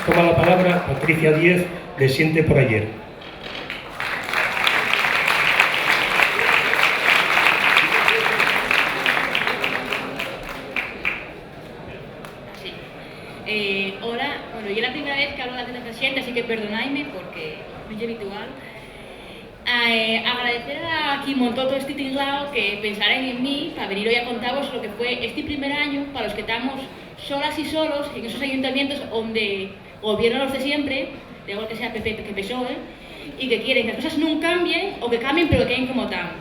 Toma la palabra Patricia Díez, de Siente por Ayer. Hola, bueno, yo es la primera vez que hablo de la Siente, así que perdonadme porque no es habitual. Agradecer a quien montó todo este tinglao que pensaran en mí para venir hoy a contaros lo que fue este primer año para los que estamos solas y solos en esos ayuntamientos donde gobiernan los de siempre, da igual que sea PP que PSOE, y que quieren que las cosas no cambien o que cambien pero que queden como están.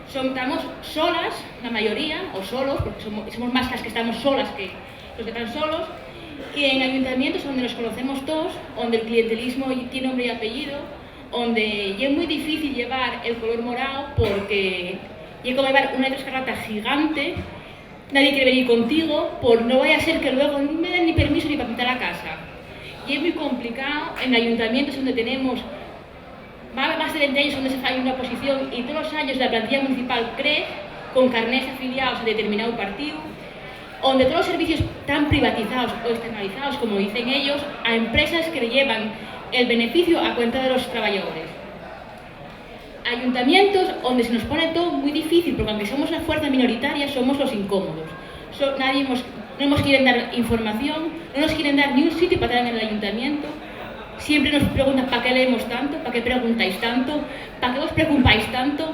Estamos solas, la mayoría, o solos, porque somos más las que estamos solas que los que están solos, y en ayuntamientos donde nos conocemos todos, donde el clientelismo tiene nombre y apellido, donde ya es muy difícil llevar el color morado porque ya como llevar una escarlata gigante, nadie quiere venir contigo, por no vaya a ser que luego no me den ni permiso ni para pintar la casa. Y es muy complicado en ayuntamientos donde tenemos más de 20 años donde se falla una oposición y todos los años la plantilla municipal crece con carnés afiliados a determinado partido, donde todos los servicios están privatizados o externalizados, como dicen ellos, a empresas que le llevan el beneficio a cuenta de los trabajadores. Ayuntamientos donde se nos pone todo muy difícil, porque aunque somos la fuerza minoritaria, somos los incómodos. No nos quieren dar información, no nos quieren dar ni un sitio para estar en el ayuntamiento. Siempre nos preguntan ¿para qué leemos tanto? ¿Para qué preguntáis tanto? ¿Para qué os preocupáis tanto?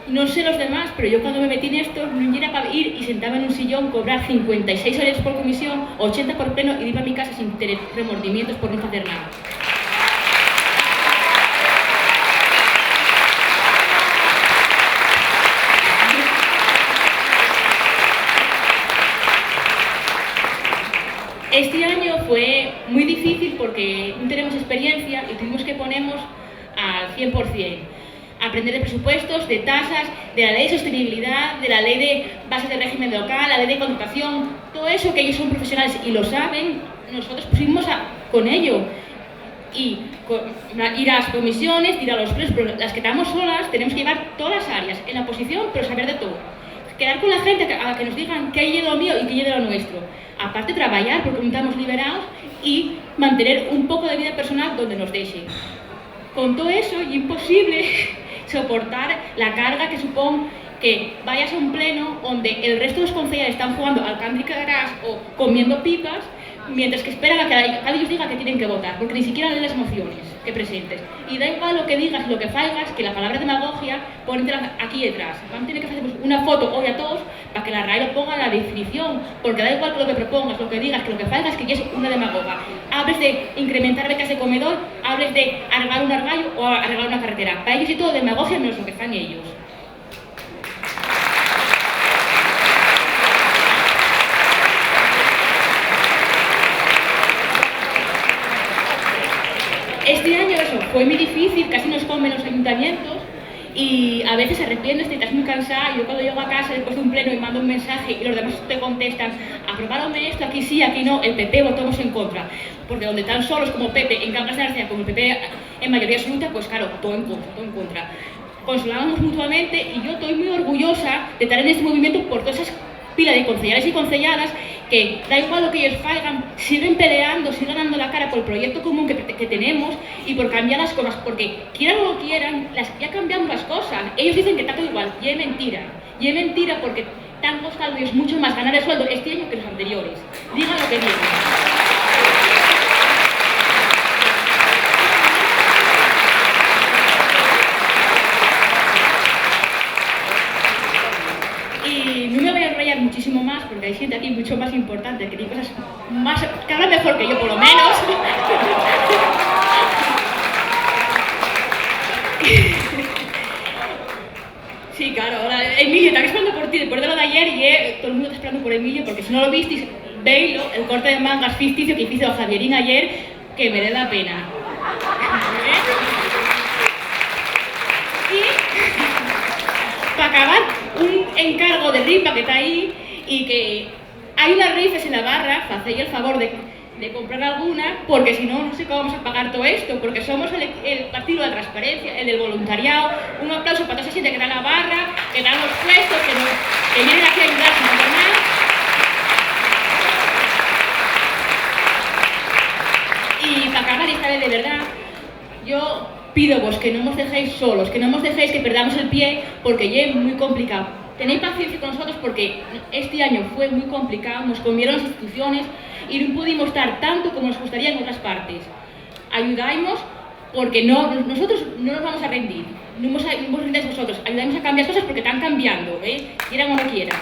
No sé los demás, pero yo cuando me metí en esto no era para ir y sentarme en un sillón, cobrar 56 horas por comisión, 80 por pleno y ir a mi casa sin tener remordimientos por no hacer nada. Este año fue muy difícil porque no tenemos experiencia y tuvimos que ponernos al 100%. Aprender de presupuestos, de tasas, de la ley de sostenibilidad, de la ley de bases de régimen local, la ley de contratación, todo eso que ellos son profesionales y lo saben, nosotros pusimos con ello. Y ir a las comisiones, ir a los plenos, pero las que estamos solas tenemos que llevar todas las áreas, en la oposición, pero saber de todo. Quedar con la gente a que nos digan qué hay de lo mío y qué hay de lo nuestro. Aparte trabajar porque no estamos liberados y mantener un poco de vida personal donde nos dejen. Con todo eso es imposible soportar la carga que supone que vayas a un pleno donde el resto de los concejales están jugando al Candy Crush o comiendo pipas, mientras que esperan a que cada ellos diga que tienen que votar, porque ni siquiera leen las mociones que presentes. Y da igual lo que digas, lo que falgas, que la palabra demagogia, ponetela aquí detrás. Van a tener que hacer una foto hoy a todos para que la RAE lo ponga en la definición, porque da igual lo que propongas, lo que digas, que lo que falgas, que ya es una demagoga. Hables de incrementar becas de comedor, hables de arreglar un argallo o arreglar una carretera. Para ellos y todo demagogia menos lo que están ellos. Este año eso fue muy difícil, casi nos comen los ayuntamientos y a veces arrepientes, estás muy cansada. Yo cuando llego a casa después de un pleno y mando un mensaje y los demás te contestan aprobaronme esto, aquí sí, aquí no, el PP votamos en contra, porque donde están solos como PP en Cangas de Narcea, como el PP en mayoría absoluta, pues claro, todo en contra. Consolábamos mutuamente y yo estoy muy orgullosa de estar en este movimiento por todas esas pilas de concejales y concelladas que da igual lo que ellos falgan, siguen peleando, siguen dando la cara por el proyecto común que tenemos y por cambiar las cosas, porque quieran o no quieran, ya cambiamos las cosas. Ellos dicen que está todo igual, y es mentira porque te han costado ellos mucho más ganar el sueldo este año que los anteriores. Digan lo que digan. Muchísimo más, porque hay gente aquí mucho más importante que tiene cosas más, que habla mejor que yo por lo menos. Sí, claro, ahora Emilio, estaba esperando por ti después de lo de ayer y todo el mundo está esperando por Emilio, porque si no lo visteis, veilo, el corte de mangas ficticio que hizo Javierín ayer, que me dé la pena. Y para acabar, un encargo de rifa que está ahí y que hay unas rifas en la barra, hacéis el favor de comprar alguna, porque si no, no sé cómo vamos a pagar todo esto, porque somos el partido de la transparencia, el del voluntariado. Un aplauso para toda esa gente que da la barra, que dan los puestos, que vienen aquí a ayudar sin nada. sabe de verdad, yo pido vos que non nos dejéis solos, que non nos dejéis que perdamos el pie, porque é moi complicado. Tenéis paciencia con nosotros porque este año fue muy complicado, nos comieron las instituciones y no pudimos dar tanto como nos gustaría en otras partes. Ayudáis porque nosotros no nos vamos a rendir, no vos rendáis vosotros, ayudáis a cambiar cosas porque están cambiando, quieran o no quieran.